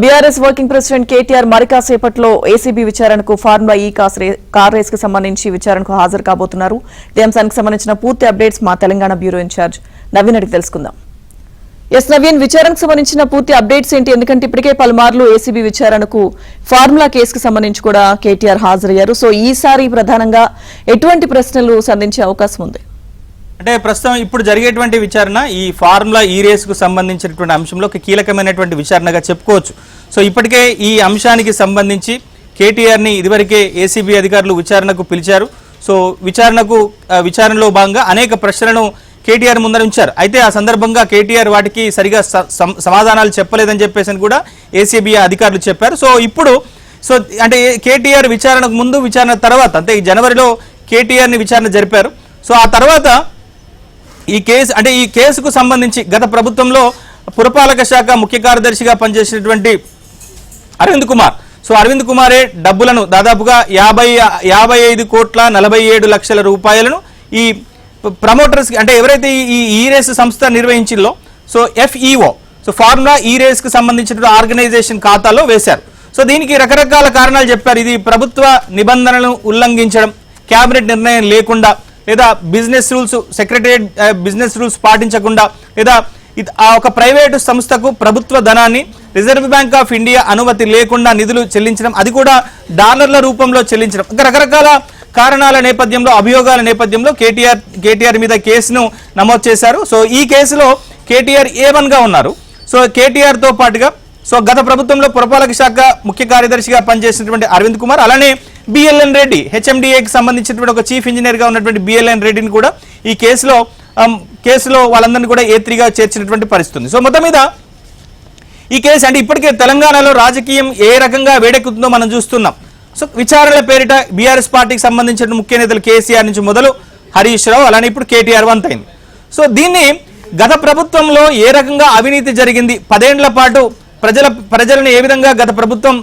BRS working president KTR మరికాసేపట్లో ACB విచారణకు formula E car race కు సంబంధించి విచారణకు హాజరు కాబోతున్నారు. ఈ అంశానికి సంబంధించిన పూర్తి అప్డేట్స్ మా తెలంగాణ బ్యూరో ఇన్ఛార్జ్ నవీన్ అడిగి తెలుసుకుందాం. ఎస్ నవీన్, విచారణకు సంబంధించిన పూర్తి అప్డేట్స్ ఏంటి? ఎందుకంటే ఇప్పటికే పలుమార్లు ఏసీబీ విచారణకు ఫార్ములా కేసుకు సంబంధించి కూడా కేటీఆర్ హాజరయ్యారు. సో ఈసారి ప్రధానంగా ఎటువంటి ప్రశ్నలు సంధించే అవకాశం ఉంది? అంటే ప్రస్తుతం ఇప్పుడు జరిగేటువంటి విచారణ ఈ ఫార్ములా ఈ రేసుకు సంబంధించినటువంటి అంశంలో ఒక కీలకమైనటువంటి విచారణగా చెప్పుకోవచ్చు. సో ఇప్పటికే ఈ అంశానికి సంబంధించి కేటీఆర్ని ఇదివరకే ఏసీబీ అధికారులు విచారణకు పిలిచారు. సో విచారణలో భాగంగా అనేక ప్రశ్నలను కేటీఆర్ ముందర ఉంచారు. అయితే ఆ సందర్భంగా కేటీఆర్ వాటికి సరిగా సమాధానాలు చెప్పలేదని చెప్పేసి కూడా ఏసీబీ అధికారులు చెప్పారు. సో ఇప్పుడు అంటే కేటీఆర్ విచారణకు ముందు విచారణ తర్వాత అంటే ఈ జనవరిలో కేటీఆర్ని విచారణ జరిపారు. సో ఆ తర్వాత ఈ కేసుకు సంబంధించి గత ప్రభుత్వంలో పురపాలక శాఖ ముఖ్య కార్యదర్శిగా పనిచేసినటువంటి అరవింద్ కుమార్, సో అరవింద్ కుమారే డబ్బులను దాదాపుగా 55,47,00,000 రూపాయలను ఈ ప్రమోటర్స్ అంటే ఎవరైతే ఈ రేస్ సంస్థ నిర్వహించిందో సో FEO సో ఫార్ములా ఈ రేస్ కు సంబంధించిన ఆర్గనైజేషన్ ఖాతాలో వేశారు. సో దీనికి రకరకాల కారణాలు చెప్పారు. ఇది ప్రభుత్వ నిబంధనలను ఉల్లంఘించడం, కేబినెట్ నిర్ణయం లేకుండా, లేదా business rules secretariat business rules పాటించకుండా, లేదా ఒక ప్రైవేటు సంస్థకు ప్రభుత్వ ధనాన్ని రిజర్వ్ బ్యాంక్ ఆఫ్ ఇండియా అనుమతి లేకుండా నిధులు చెల్లించడం, అది కూడా డాలర్ల రూపంలో చెల్లించడం, ఇంకా రకరకాల కారణాల నేపథ్యంలో అభియోగాల నేపథ్యంలో కేటీఆర్ మీద కేసును నమోదు చేశారు. సో ఈ కేసులో కేటీఆర్ A1 గా ఉన్నారు. సో కేటీఆర్ తో పాటుగా సో గత ప్రభుత్వంలో పురపాలక శాఖ ముఖ్య కార్యదర్శిగా పనిచేసినటువంటి అరవింద్ కుమార్, అలానే BLN రెడ్డి HMDAకి సంబంధించినటువంటి ఒక చీఫ్ ఇంజనీర్ గా ఉన్నటువంటి BLN రెడ్డిని కూడా ఈ కేసులో వాళ్ళందరినీ కూడా A3గా చేర్చినటువంటి పరిస్థితి. సో మొత్తం మీద ఈ కేసు అంటే ఇప్పటికే తెలంగాణలో రాజకీయం ఏ రకంగా వేడెక్కుతుందో మనం చూస్తున్నాం. సో విచారణల పేరిట బీఆర్ఎస్ పార్టీకి సంబంధించిన ముఖ్య నేతలు కేసీఆర్ నుంచి మొదలు హరీష్ రావు, అలానే ఇప్పుడు కేటీఆర్ వంతైంది. సో దీన్ని గత ప్రభుత్వంలో ఏ రకంగా అవినీతి జరిగింది, 10 ఏళ్ల పాటు ప్రజలను ఏ విధంగా గత ప్రభుత్వం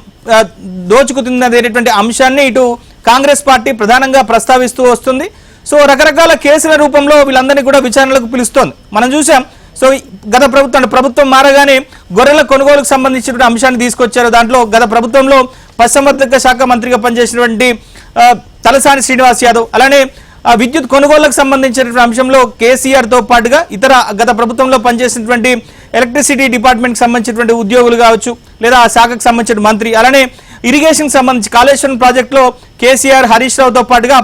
దోచుకుతుందనేటువంటి అంశాన్ని ఇటు కాంగ్రెస్ పార్టీ ప్రధానంగా ప్రస్తావిస్తూ వస్తుంది. సో రకరకాల కేసుల రూపంలో వీళ్ళందరినీ కూడా విచారణలకు పిలుస్తోంది. మనం చూసాం. సో గత ప్రభుత్వం మారగానే గొర్రెల కొనుగోలుకు సంబంధించిన అంశాన్ని తీసుకొచ్చారు. దాంట్లో గత ప్రభుత్వంలో పశుసంవర్ధక శాఖ మంత్రిగా పనిచేసినటువంటి తలసాని శ్రీనివాస్ యాదవ్, అలానే విద్యుత్ కొనుగోళ్లకు సంబంధించినటువంటి అంశంలో కేసీఆర్ తో పాటుగా ఇతర గత ప్రభుత్వంలో పనిచేసినటువంటి ఎలక్ట్రిసిటీ డిపార్ట్మెంట్కి సంబంధించినటువంటి ఉద్యోగులు కావచ్చు, లేదా ఆ శాఖకు సంబంధించిన మంత్రి, అలానే ఇరిగేషన్ సంబంధించి కాళేశ్వరం ప్రాజెక్టులో కేసీఆర్ హరీష్ రావుతో పాటుగా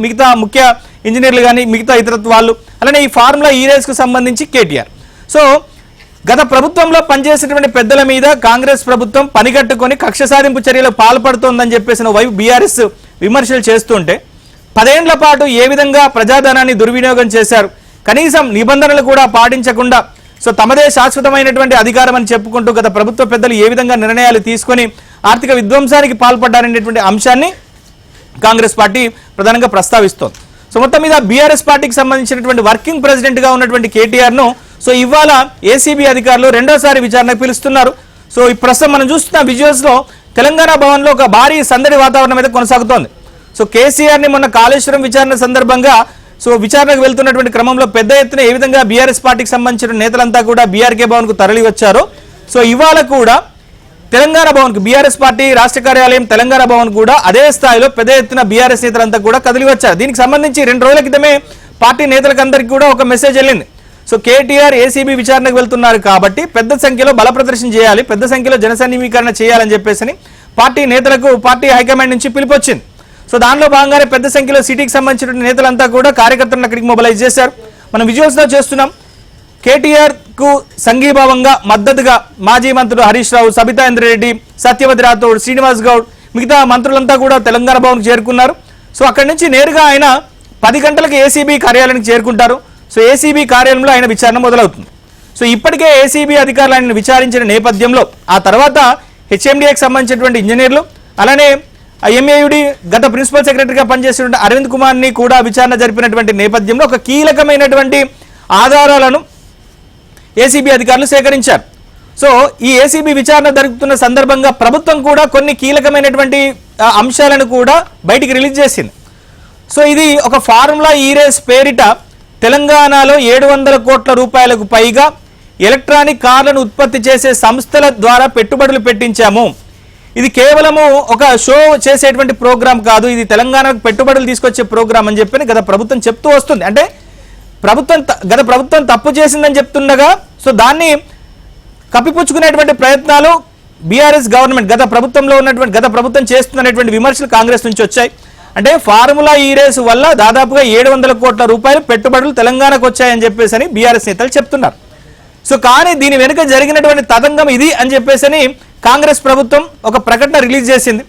మిగతా ముఖ్య ఇంజనీర్లు కానీ మిగతా ఇతర వాళ్ళు, అలానే ఈ ఫార్ములా ఈ రేస్కు సంబంధించి కేటీఆర్. సో గత ప్రభుత్వంలో పనిచేసినటువంటి పెద్దల మీద కాంగ్రెస్ ప్రభుత్వం పనిగట్టుకొని కక్ష సాధింపు చర్యలు పాల్పడుతోందని చెప్పేసిన వైపు బీఆర్ఎస్ విమర్శలు చేస్తుంటే 10 ఏళ్ల పాటు ఏ విధంగా ప్రజాధనాన్ని దుర్వినియోగం చేశారు, కనీసం నిబంధనలు కూడా పాటించకుండా సో తమదే శాశ్వతమైనటువంటి అధికారం అని చెప్పుకుంటూ గత ప్రభుత్వ పెద్దలు ఏ విధంగా నిర్ణయాలు తీసుకొని ఆర్థిక విధ్వంసానికి పాల్పడ్డారనేటువంటి అంశాన్ని కాంగ్రెస్ పార్టీ ప్రధానంగా ప్రస్తావిస్తోంది. సో మొత్తం మీద బీఆర్ఎస్ పార్టీకి సంబంధించినటువంటి వర్కింగ్ ప్రెసిడెంట్ గా ఉన్నటువంటి కేటీఆర్ ను సో ఇవాళ ఏసీబీ అధికారులు రెండోసారి విచారణకు పిలుస్తున్నారు. సో ఈ ప్రస్తుతం మనం చూస్తున్న విజువల్స్ లో తెలంగాణ భవన్ లో ఒక భారీ సందడి వాతావరణం అయితే కొనసాగుతోంది. సో కేసీఆర్ ని మొన్న కాళేశ్వరం విచారణ సందర్భంగా సో విచారణకు వెళ్తున్నటువంటి క్రమంలో పెద్ద ఎత్తున ఏ విధంగా బీఆర్ఎస్ పార్టీకి సంబంధించిన నేతలంతా కూడా బీఆర్కే భవన్ కు తరలి వచ్చారో సో ఇవాళ కూడా తెలంగాణ భవన్ కు బీఆర్ఎస్ పార్టీ రాష్ట్ర కార్యాలయం తెలంగాణ భవన్ కూడా అదే స్థాయిలో పెద్ద ఎత్తున బీఆర్ఎస్ నేతలంతా కూడా కదిలి వచ్చారు. దీనికి సంబంధించి 2 రోజుల క్రితమే పార్టీ నేతలకందరికీ కూడా ఒక మెసేజ్ వెళ్ళింది. సో కేటీఆర్ ఏసీబీ విచారణకు వెళ్తున్నారు కాబట్టి పెద్ద సంఖ్యలో బల ప్రదర్శన చేయాలి, పెద్ద సంఖ్యలో జనసన్నివీకరణ చేయాలని చెప్పేసి పార్టీ నేతలకు పార్టీ హైకమాండ్ నుంచి పిలుపొచ్చింది. సో దానిలో భాగంగానే పెద్ద సంఖ్యలో సిటీకి సంబంధించిన నేతలంతా కూడా కార్యకర్తలను అక్కడికి మొబిలైజ్ చేశారు. మనం విజువల్స్ లో చేస్తున్నాం. కేటీఆర్ కు సంఘీభావంగా మద్దతుగా మాజీ మంత్రులు హరీష్ రావు, సబితా ఇంద్రారెడ్డి, సత్యవతి రాథోడ్, శ్రీనివాస్ గౌడ్, మిగతా మంత్రులంతా కూడా తెలంగాణ భవన్ చేరుకున్నారు. సో అక్కడి నుంచి నేరుగా ఆయన 10 గంటలకు ఏసీబీ కార్యాలయానికి చేరుకుంటారు. సో ఏసీబీ కార్యాలయంలో ఆయన విచారణ మొదలవుతుంది. సో ఇప్పటికే ఏసీబీ అధికారులు ఆయన విచారించిన నేపథ్యంలో ఆ తర్వాత HMDAకి సంబంధించినటువంటి ఇంజనీర్లు, అలానే MAUD గత ప్రిన్సిపల్ సెక్రటరీగా పనిచేసినటువంటి అరవింద్ కుమార్ ని కూడా విచారణ జరిపినటువంటి నేపథ్యంలో ఒక కీలకమైనటువంటి ఆధారాలను ఏసీబీ అధికారులు సేకరించారు. సో ఈ ఏసీబీ విచారణ జరుగుతున్న సందర్భంగా ప్రభుత్వం కూడా కొన్ని కీలకమైనటువంటి అంశాలను కూడా బయటికి రిలీజ్ చేసింది. సో ఇది ఒక ఫార్ములా ఈ రేస్ పేరిట తెలంగాణలో 700 కోట్ల రూపాయలకు పైగా ఎలక్ట్రానిక్ కార్లను ఉత్పత్తి చేసే సంస్థల ద్వారా పెట్టుబడులు పెట్టించాము. ఇది కేవలము ఒక షో చేసేటువంటి ప్రోగ్రాం కాదు, ఇది తెలంగాణకు పెట్టుబడులు తీసుకొచ్చే ప్రోగ్రాం అని చెప్పి గత ప్రభుత్వం చెప్తూ వస్తుంది. అంటే గత ప్రభుత్వం తప్పు చేసిందని చెప్తుండగా సో దాన్ని కప్పిపుచ్చుకునేటువంటి ప్రయత్నాలు బీఆర్ఎస్ గవర్నమెంట్ గత ప్రభుత్వం చేస్తున్నటువంటి విమర్శలు కాంగ్రెస్ నుంచి వచ్చాయి. అంటే ఫార్ములా ఈ రేసు వల్ల దాదాపుగా 700 కోట్ల రూపాయలు పెట్టుబడులు తెలంగాణకు వచ్చాయని చెప్పేసి అని బీఆర్ఎస్ నేతలు చెప్తున్నారు. సో కానీ దీని వెనుక జరిగినటువంటి తతంగం ఇది అని చెప్పేసి కాంగ్రెస్ ప్రభుత్వం ఒక ప్రకటన రిలీజ్ చేసింది.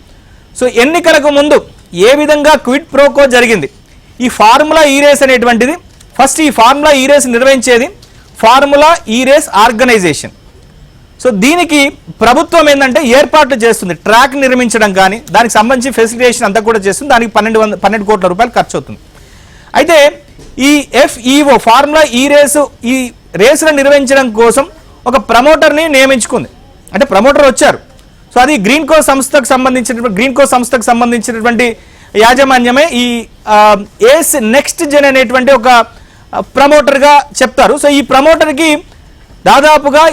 సో ఎన్నికలకు ముందు ఏ విధంగా క్విడ్ ప్రోకో జరిగింది, ఈ ఫార్ములా ఈ రేస్ అనేటువంటిది ఫస్ట్ ఈ ఫార్ములా ఈ రేస్ నిర్వహించేది ఫార్ములా ఈ రేస్ ఆర్గనైజేషన్. సో దీనికి ప్రభుత్వం ఏంటంటే ఏర్పాట్లు చేస్తుంది, ట్రాక్ నిర్మించడం కానీ దానికి సంబంధించి ఫెసిలిటేషన్ అంతా కూడా చేస్తుంది. దానికి 12 కోట్ల రూపాయలు ఖర్చు అవుతుంది. అయితే ఈ FEO ఫార్ములా ఈ రేసును నిర్వహించడం కోసం ఒక ప్రమోటర్ని నియమించుకుంది. అంటే ప్రమోటర్ వచ్చారు. సో అది గ్రీన్ కో సంస్థకు సంబంధించినటువంటి యాజమాన్యమే ఈ ఏస్ నెక్స్ట్ జెన్ అనేటువంటి ఒక ప్రమోటర్గా చెప్తారు. సో ఈ ప్రమోటర్కి దాదాపుగా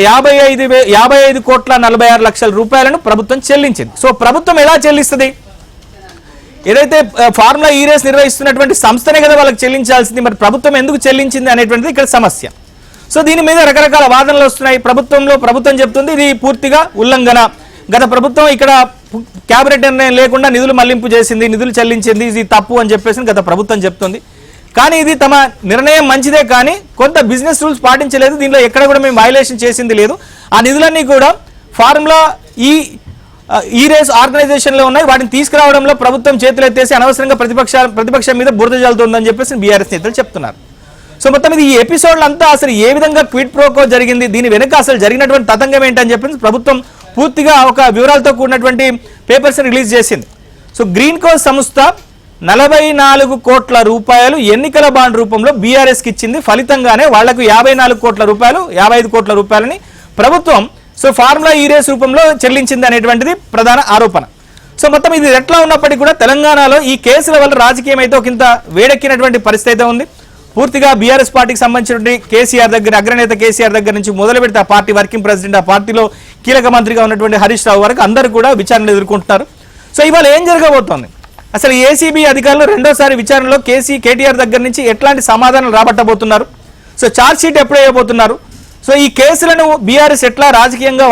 55 కోట్ల 46 లక్షల రూపాయలను ప్రభుత్వం చెల్లించింది. సో ప్రభుత్వం ఎలా చెల్లిస్తుంది? ఏదైతే ఫార్ములా ఈ రేస్ నిర్వహిస్తున్నటువంటి సంస్థనే కదా వాళ్ళకి చెల్లించాల్సింది, మరి ప్రభుత్వం ఎందుకు చెల్లించింది అనేటువంటిది ఇక్కడ సమస్య. సో దీని మీద రకరకాల వాదనలు వస్తున్నాయి. ప్రభుత్వం చెప్తుంది ఇది పూర్తిగా ఉల్లంఘన, గత ప్రభుత్వం ఇక్కడ క్యాబినెట్ నిర్ణయం లేకుండా నిధులు మళ్లింపు చేసింది, నిధులు చెల్లించింది, ఇది తప్పు అని చెప్పేసి గత ప్రభుత్వం చెప్తుంది. కానీ ఇది తమ నిర్ణయం మంచిదే, కానీ కొంత బిజినెస్ రూల్స్ పాటించలేదు, దీనిలో ఎక్కడ కూడా మేము వైలేషన్ చేసింది లేదు, ఆ నిధులన్నీ కూడా ఫార్ములా ఈ రేస్ ఆర్గనైజేషన్లో ఉన్నాయి, వాటిని తీసుకురావడంలో ప్రభుత్వం చేతులు ఎత్తేసి అనవసరంగా ప్రతిపక్షం మీద బురద జల్లుతుందని చెప్పేసి బీఆర్ఎస్ నేతలు చెప్తున్నారు. సో మొత్తం ఇది ఈ ఎపిసోడ్లు అంతా అసలు ఏ విధంగా క్విడ్ ప్రోకో జరిగింది, దీని వెనుక అసలు జరిగినటువంటి తతంగం ఏంటని చెప్పేసి ప్రభుత్వం పూర్తిగా ఒక వివరాలతో కూడినటువంటి పేపర్స్ రిలీజ్ చేసింది. సో గ్రీన్ కో సంస్థ 44 కోట్ల రూపాయలు ఎన్నికల బాండ్ రూపంలో బీఆర్ఎస్కి ఇచ్చింది. ఫలితంగానే వాళ్లకు 54 కోట్ల రూపాయలు 55 కోట్ల రూపాయలని ప్రభుత్వం సో ఫార్ములా ఈ రేస్ రూపంలో చెల్లించింది అనేటువంటిది ప్రధాన ఆరోపణ. సో మొత్తం ఇది ఎట్లా ఉన్నప్పటికీ కూడా తెలంగాణలో ఈ కేసుల వల్ల రాజకీయం అయితే ఒకంత వేడెక్కినటువంటి పరిస్థితి అయితే ఉంది. పూర్తిగా బీఆర్ఎస్ పార్టీకి సంబంధించినటువంటి అగ్రనేత కేసీఆర్ దగ్గర నుంచి మొదలు పెడితే ఆ పార్టీ వర్కింగ్ ప్రెసిడెంట్, ఆ పార్టీలో కీలక మంత్రిగా ఉన్నటువంటి హరీష్ రావు వరకు అందరూ కూడా విచారణలు ఎదుర్కొంటున్నారు. సో ఇవాళ ఏం జరగబోతోంది, అసలు ఏసీబీ అధికారులు రెండోసారి విచారణలో కేటీఆర్ దగ్గర నుంచి ఎట్లాంటి సమాధానాలు రాబట్టబోతున్నారు, సో ఛార్జ్ షీట్ ఎప్పుడు వేయబోతున్నారు, సో ఈ కేసులను బీఆర్ఎస్ ఎట్లా రాజకీయంగా